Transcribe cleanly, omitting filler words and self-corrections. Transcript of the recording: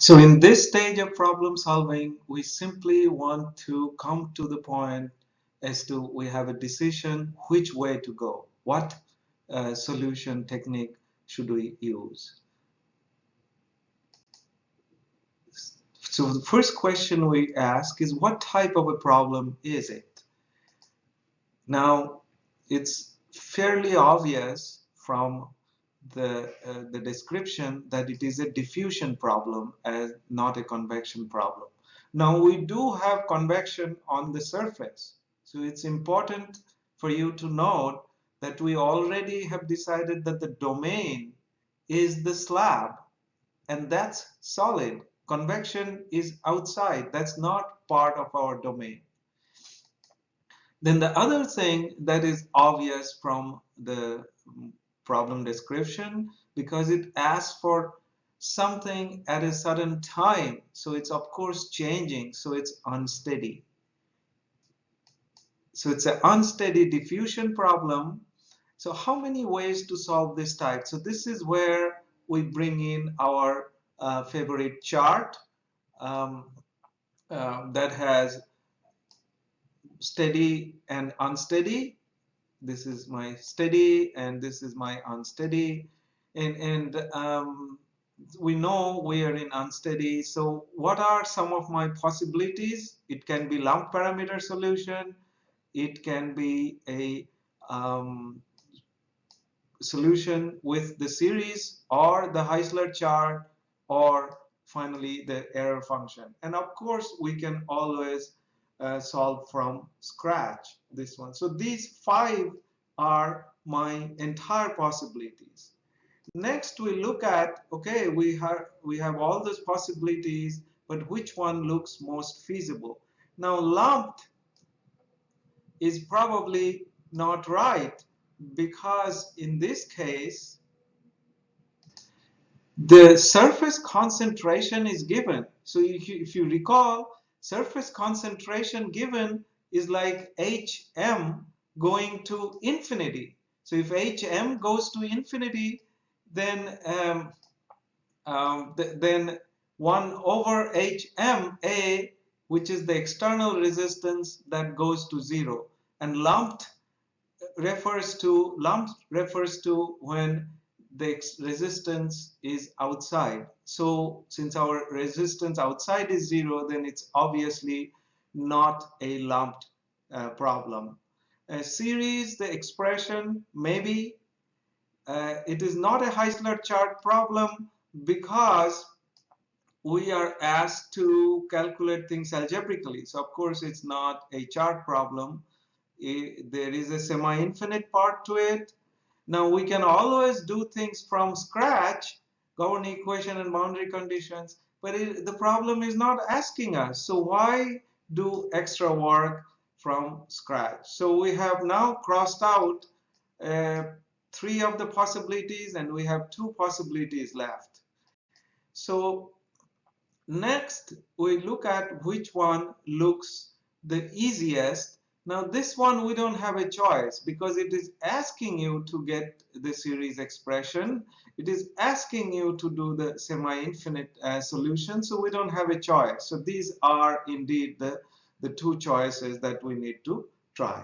So in this stage of problem solving, we simply want to come to the point as to we have a decision which way to go. What solution technique should we use? So the first question we ask is, what type of a problem is it? Now, it's fairly obvious from the description that it is a diffusion problem and not a convection problem. Now, we do have convection on the surface, so it's important for you to note that we already have decided that the domain is the slab, and that's solid. Convection is outside, that's not part of our domain. Then the other thing that is obvious from the problem description, because it asks for something at a certain time, so it's of course changing, so it's unsteady. So it's an unsteady diffusion problem. So how many ways to solve this type? So this is where we bring in our favorite chart that has steady and unsteady. This is my steady and this is my unsteady, and we know we are in unsteady. So what are some of my possibilities? It can be lump parameter solution, it can be a solution with the series or the Heisler chart, or finally the error function. And of course we can always solve from scratch this one. So these 5 are my entire possibilities. Next we look at, okay, we have all those possibilities, but which one looks most feasible? Now lumped is probably not right, because in this case the surface concentration is given. So if you recall, surface concentration given is like Hm going to infinity. So if Hm goes to infinity, then then 1 over HMA, which is the external resistance, that goes to 0. And lumped refers to when the resistance is outside. So since our resistance outside is 0, then it's obviously not a lumped problem. A series, the expression, maybe it is not a Heisler chart problem, because we are asked to calculate things algebraically. So of course it's not a chart problem. There is a semi-infinite part to it. Now we can always do things from scratch, governing equation and boundary conditions, but the problem is not asking us. So why do extra work from scratch? So we have now crossed out 3 of the possibilities, and we have 2 possibilities left. So next, we look at which one looks the easiest. Now this one we don't have a choice, because it is asking you to get the series expression. It is asking you to do the semi-infinite solution, so we don't have a choice. So these are indeed the 2 choices that we need to try.